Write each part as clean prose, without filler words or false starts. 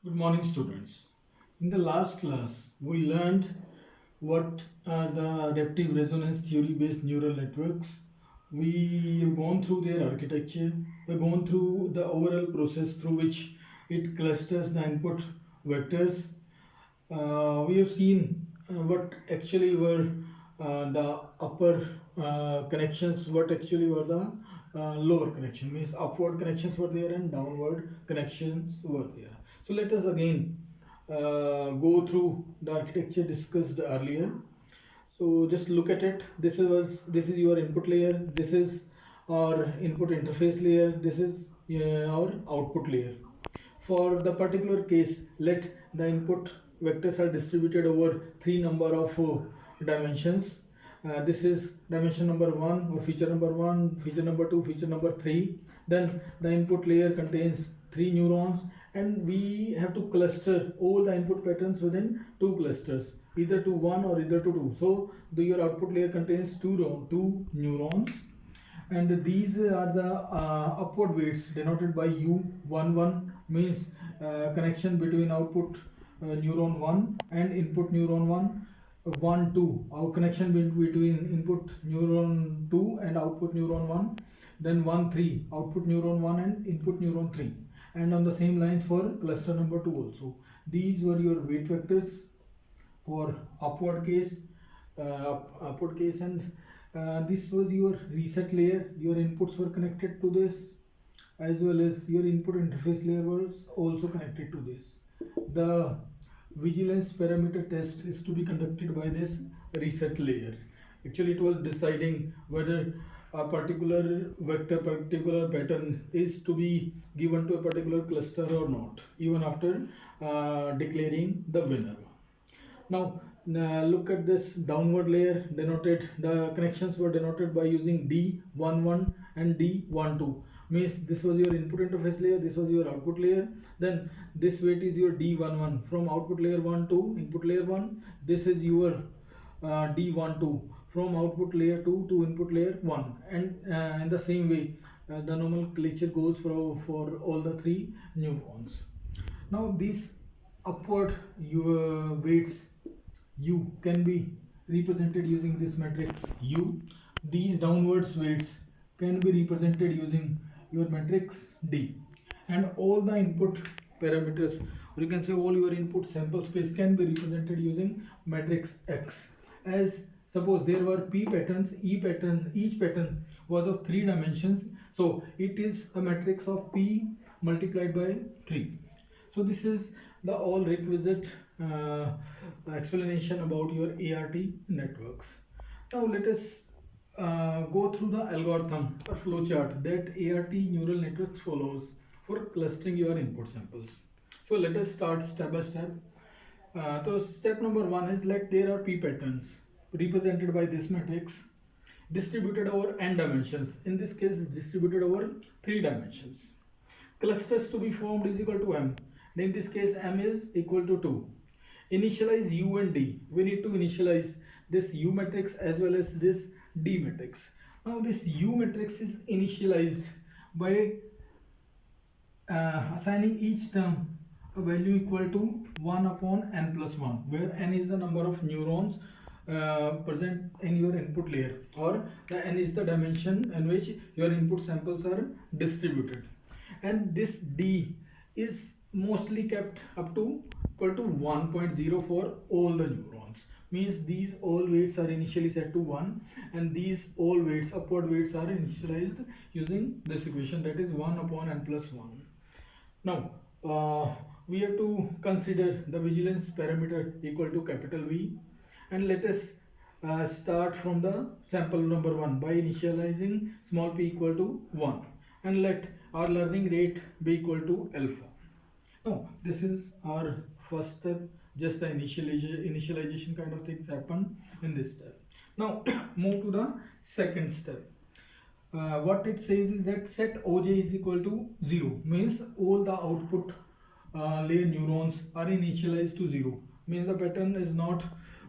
Good morning, students. In the last class, we learned what are the adaptive resonance theory based neural networks. We have gone through their architecture, we've gone through the overall process through which it clusters the input vectors. We have seen what actually were the upper connections, what actually were the lower connection, means upward connections were there and downward connections were there. So let us again go through the architecture discussed earlier. So just look at it. This is your input layer, this is our input interface layer, this is our output layer. For the particular case, let the input vectors are distributed over three number of dimensions. This is dimension number 1 or feature number 1, feature number 2, feature number 3. Then the input layer contains three neurons, and we have to cluster all the input patterns within two clusters, either to 1 or either to 2. So your output layer contains two neurons, and these are the upward weights denoted by U11, means connection between output neuron 1 and input neuron 1. 1 2 our connection between input neuron 2 and output neuron 1. Then 1 3 output neuron 1 and input neuron 3, and on the same lines for cluster number 2 also. These were your weight vectors for upward case, upward case, and this was your reset layer. Your inputs were connected to this, as well as your input interface layer was also connected to this. The vigilance parameter test is to be conducted by this reset layer. Actually, it was deciding whether a particular vector, particular pattern is to be given to a particular cluster or not, even after declaring the winner. Now look at this downward layer. Denoted, the connections were denoted by using D11 and D12, means this was your input interface layer, this was your output layer. Then this weight is your D11 from output layer 1 to input layer 1. This is your D12 from output layer 2 to input layer 1, and in the same way the nomenclature goes for all the three neurons. Now these upward your weights U can be represented using this matrix U. These downwards weights can be represented using your matrix D, and all the input parameters, or you can say all your input sample space, can be represented using matrix X. As suppose there were P patterns, each pattern was of 3 dimensions, so it is a matrix of P multiplied by 3. So this is the all requisite explanation about your ART networks. Now let us go through the algorithm or flowchart that ART neural networks follows for clustering your input samples. So let us start step by step. So step number 1 is, let there are P patterns represented by this matrix distributed over n dimensions. In this case, is distributed over 3 dimensions. Clusters to be formed is equal to m. In this case, m is equal to 2. Initialize U and D. We need to initialize this U matrix as well as this D matrix. Now this U matrix is initialized by assigning each term a value equal to 1 upon n plus 1, where n is the number of neurons present in your input layer, or the n is the dimension in which your input samples are distributed. And this D is mostly kept up to equal to 1.0 for all the neurons, means these all weights are initially set to 1, and these all weights, upward weights, are initialized using this equation, that is 1 upon n plus 1. Now we have to consider the vigilance parameter equal to capital V, and let us start from the sample number 1 by initializing small p equal to 1, and let our learning rate be equal to alpha. Now this is our first step, just the initialization kind of things happen in this step. Now move to the second step. What it says is that set OJ is equal to 0, means all the output layer neurons are initialized to 0, means the pattern is not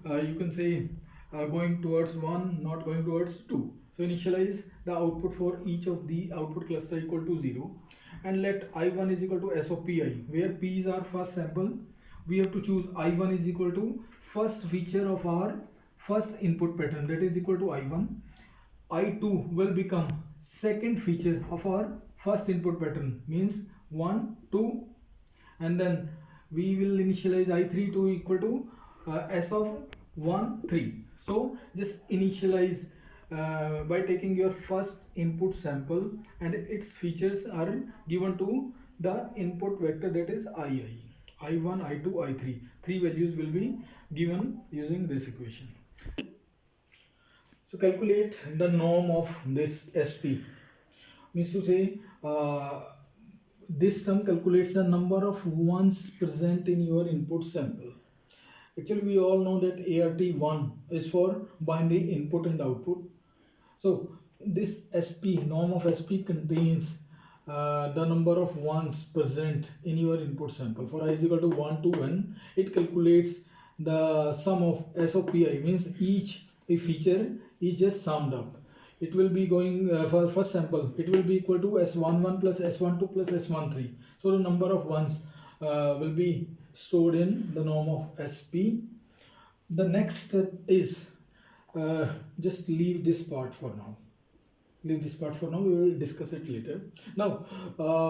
you can say going towards 1, not going towards 2. So initialize the output for each of the output cluster equal to 0, and let I1 is equal to S of Pi, where P is our first sample. We have to choose I1 is equal to first feature of our first input pattern, that is equal to I1. I2 will become second feature of our first input pattern, means 1, 2, and then we will initialize I3 to equal to S of 1, 3. So just initialize by taking your first input sample and its features are given to the input vector, that is I1, I2, I3. Three values will be given using this equation. So calculate the norm of this SP. Means to say this term calculates the number of ones present in your input sample. Actually, we all know that ART1 is for binary input and output. So this SP, norm of SP contains the number of ones present in your input sample. For I is equal to 1 to n, it calculates the sum of S of Pi, means each feature is just summed up. It will be going for first sample, it will be equal to S11 plus S12 plus S13. So the number of ones will be stored in the norm of SP. The next step is just leave this part for now. We will discuss it later. Now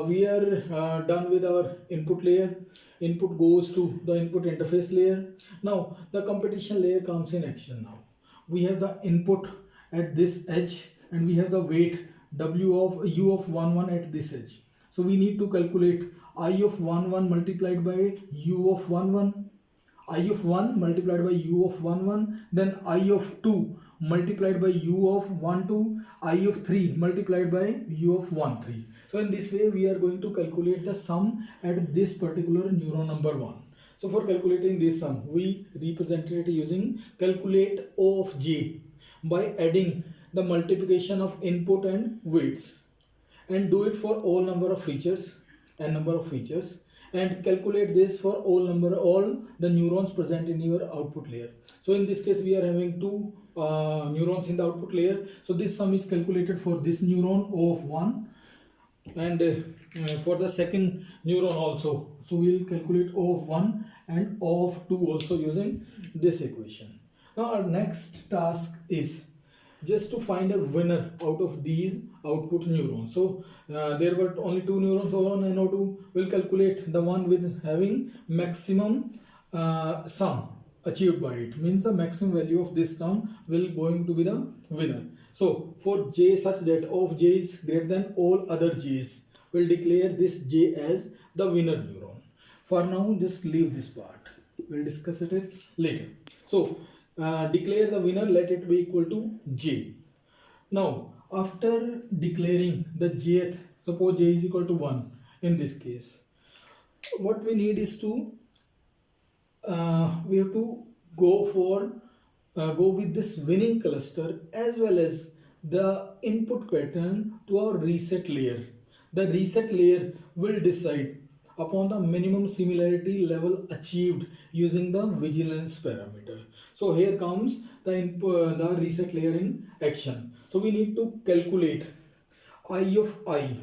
we are done with our input layer. Input goes to the input interface layer. Now the competition layer comes in action. Now we have the input at this edge and we have the weight W of U of 11 at this edge. So we need to calculate I of 11 multiplied by U of 11, I of 1 multiplied by U of 11, then I of 2 multiplied by U of 12, I of 3 multiplied by U of 13. So in this way we are going to calculate the sum at this particular neuron number 1. So for calculating this sum, we represent it using calculate O of j by adding the multiplication of input and weights, and do it for all number of features, n number of features, and calculate this for all the neurons present in your output layer. So in this case we are having two neurons in the output layer. So this sum is calculated for this neuron O of 1 and for the second neuron also. So we will calculate O of 1 and O of 2 also using this equation. Now our next task is just to find a winner out of these output neurons. So there were only two neurons, O1 and O2. We'll calculate the one with having maximum sum achieved by it, means the maximum value of this sum will going to be the winner. So for j such that O of j is greater than all other j's, we'll declare this j as the winner neuron. For now just leave this part, we'll discuss it later. So declare the winner, let it be equal to j. Now after declaring the jth, suppose j is equal to 1 in this case, what we need is to we have to go with this winning cluster as well as the input pattern to our reset layer. The reset layer will decide upon the minimum similarity level achieved using the vigilance parameter. So here comes the input, the reset layer in action. So we need to calculate I of I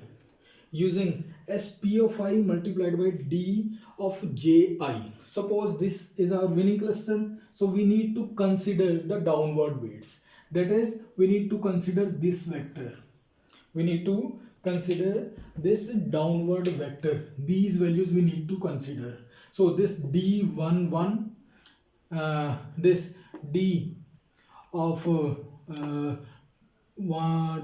using SP of I multiplied by D of Ji. Suppose this is our winning cluster, so we need to consider the downward weights. That is, we need to consider this vector. We need to consider this downward vector. These values we need to consider. So this D11, this D of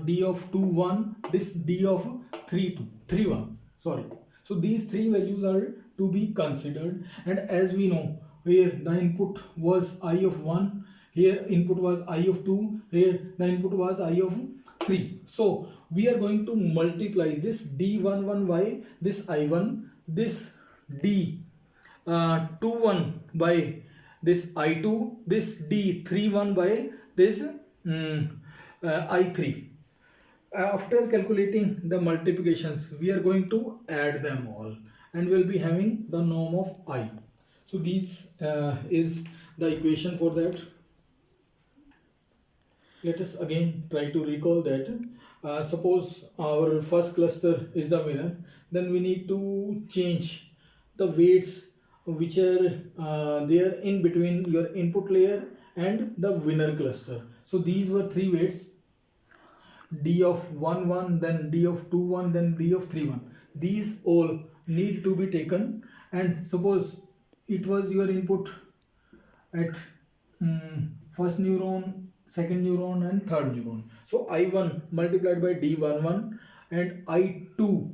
D of 2 1, this D of 3 2 3 1. Sorry. So these three values are to be considered, and as we know, here the input was I of 1, here input was I of 2, here the input was I of 3. So we are going to multiply this D11 by this I1, this D21 by this I2, this D31 by this I3. After calculating the multiplications, we are going to add them all and we'll be having the norm of I. So this is the equation for that. Let us again try to recall that suppose our first cluster is the winner, then we need to change the weights which are there in between your input layer and the winner cluster. So these were three weights: d of 1 1, then d of 2 1, then d of 3 1. These all need to be taken, and suppose it was your input at first neuron, second neuron, and third neuron. So I1 multiplied by D11 and I2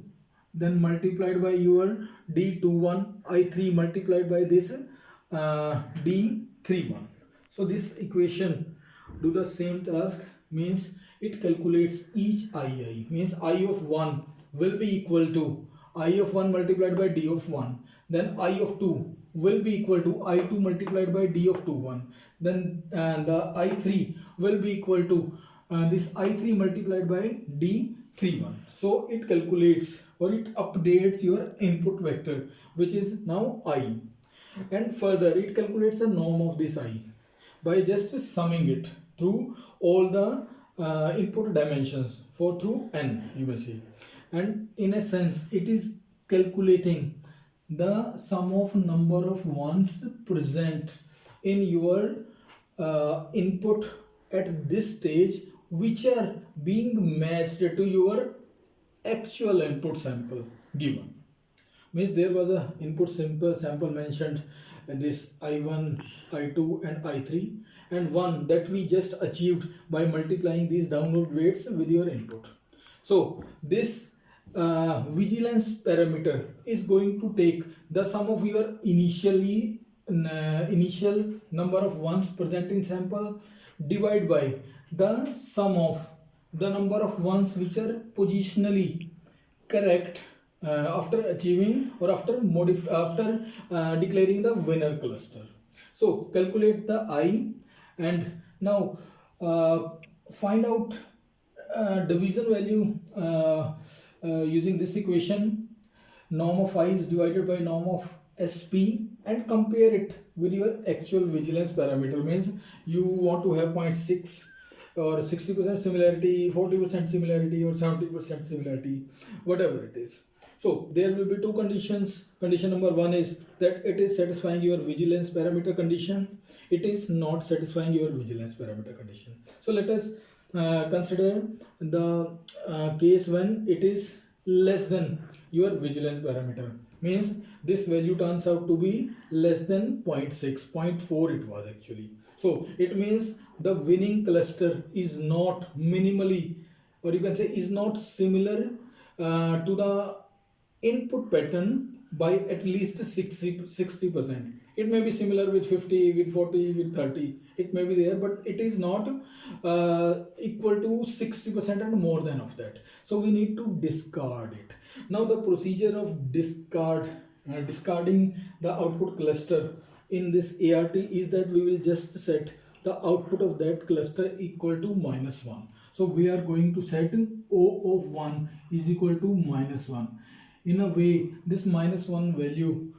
then multiplied by your D21, I3 multiplied by this D31. So this equation do the same task, means it calculates each I, means I of 1 will be equal to I of 1 multiplied by D of 1, then I of 2 will be equal to I2 multiplied by D of 2 1, then the I3 will be equal to this I3 multiplied by D3 1. So it calculates or it updates your input vector, which is now I, and further it calculates the norm of this I by just summing it through all the input dimensions for through n, you may say, and in a sense it is calculating the sum of number of ones present in your input at this stage, which are being matched to your actual input sample given. Means there was a input sample mentioned in this I1, I2 and I3, and one that we just achieved by multiplying these download weights with your input. So this vigilance parameter is going to take the sum of your initial number of ones present in sample divided by the sum of the number of ones which are positionally correct after achieving or after declaring the winner cluster. So calculate the I, and now find out division value using this equation. Norm of I is divided by norm of SP, and compare it with your actual vigilance parameter. Means you want to have 0.6 or 60% similarity, 40% similarity, or 70% similarity, whatever it is. So there will be two conditions. Condition number one is that it is satisfying your vigilance parameter condition. It is not satisfying your vigilance parameter condition. So let us consider the case when it is less than your vigilance parameter. Means this value turns out to be less than 0.6, 0.4 it was actually. So it means the winning cluster is not minimally, or you can say is not similar to the input pattern by at least 60%. It may be similar with 50, with 40, with 30. It may be there, but it is not equal to 60% and more than of that. So we need to discard it. Now the procedure of discarding the output cluster in this ART is that we will just set the output of that cluster equal to -1. So we are going to set O of 1 is equal to -1. In a way, this -1 value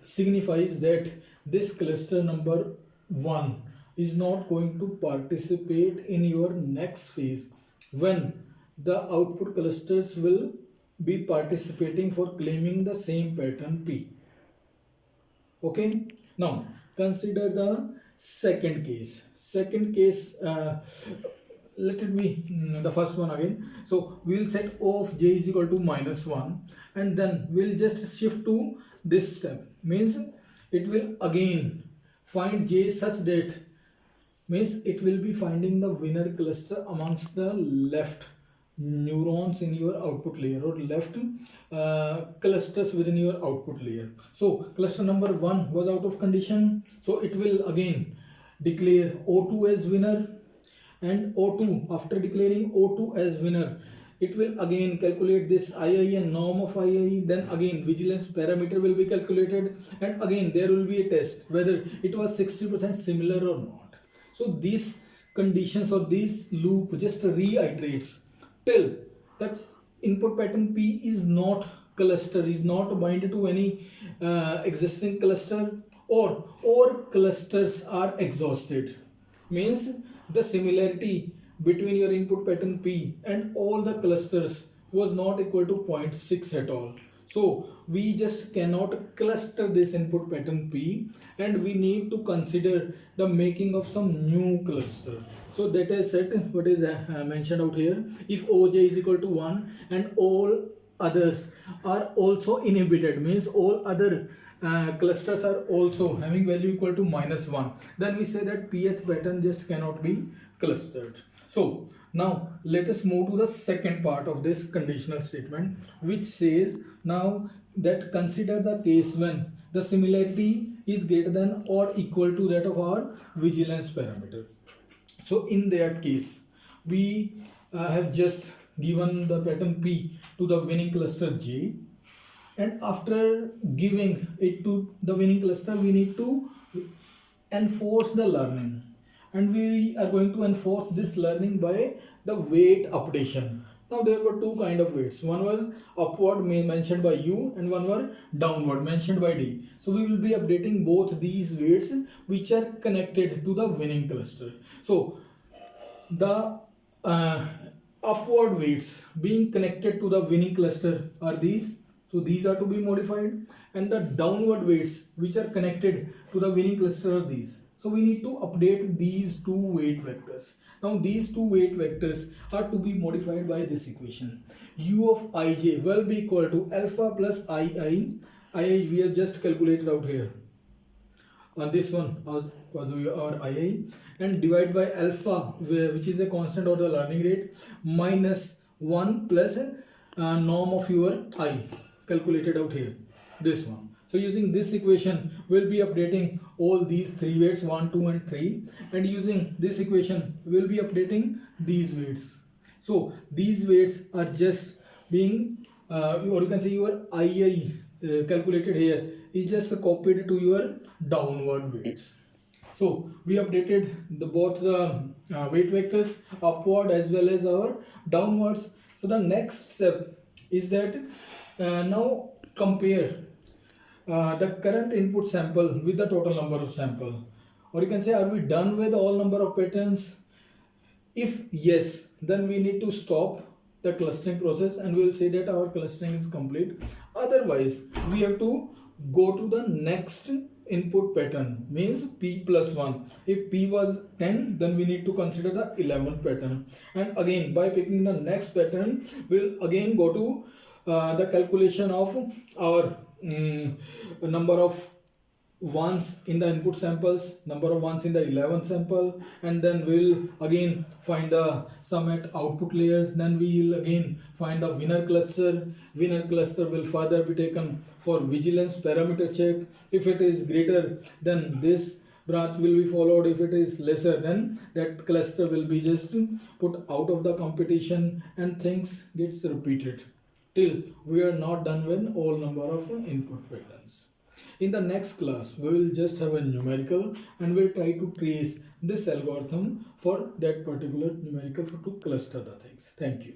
signifies that this cluster number 1 is not going to participate in your next phase when the output clusters will be participating for claiming the same pattern P. Okay, now consider the second case. Let it be the first one again. So we will set O of j is equal to -1, and then we'll just shift to this step. Means it will again find j such that, means it will be finding the winner cluster amongst the left neurons in your output layer, or left clusters within your output layer. So cluster number 1 was out of condition, so it will again declare O2 as winner, and O2, after declaring O2 as winner, it will again calculate this II and norm of II, then again vigilance parameter will be calculated, and again there will be a test whether it was 60% similar or not. So these conditions or this loop just reiterates till that input pattern P is not cluster, is not bind to any existing cluster, or clusters are exhausted. Means the similarity between your input pattern P and all the clusters was not equal to 0.6 at all. So we just cannot cluster this input pattern P, and we need to consider the making of some new cluster. So that is set what is mentioned out here. If Oj is equal to 1 and all others are also inhibited, means all other clusters are also having value equal to -1, then we say that pth pattern just cannot be clustered. So now let us move to the second part of this conditional statement, which says now that consider the case when the similarity is greater than or equal to that of our vigilance parameter. So in that case, we have just given the pattern P to the winning cluster J, and after giving it to the winning cluster, we need to enforce the learning, and we are going to enforce this learning by the weight updation. Now there were two kind of weights. One was upward mentioned by U, and one were downward mentioned by D. So we will be updating both these weights which are connected to the winning cluster. So the upward weights being connected to the winning cluster are these. So these are to be modified, and the downward weights which are connected to the winning cluster are these. So we need to update these two weight vectors. Now these two weight vectors are to be modified by this equation. U of ij will be equal to alpha plus ii. Ii we have just calculated out here. And this one was our ii, and divide by alpha, which is a constant of the learning rate, minus 1 plus norm of your I, calculated out here, this one. So using this equation, we'll be updating all these three weights 1, 2 and 3, and using this equation, we'll be updating these weights. So these weights are just being, or you can say your II calculated here is just copied to your downward weights. So we updated both the weight vectors, upward as well as our downwards. So the next step is that now compare the current input sample with the total number of sample, or you can say, are we done with all number of patterns? If yes, then we need to stop the clustering process, and we will say that our clustering is complete. Otherwise, we have to go to the next input pattern, means P plus 1. If P was 10, then we need to consider the 11th pattern, and again by picking the next pattern, we'll again go to the calculation of our number of ones in the input samples, number of ones in the 11th sample, and then we'll again find the sum at output layers. Then we will again find the winner cluster. Winner cluster will further be taken for vigilance parameter check. If it is greater, then this branch will be followed. If it is lesser, then that cluster will be just put out of the competition, and things gets repeated till we are not done with all number of input patterns. In the next class, we will just have a numerical, and we'll try to trace this algorithm for that particular numerical to cluster the things. Thank you.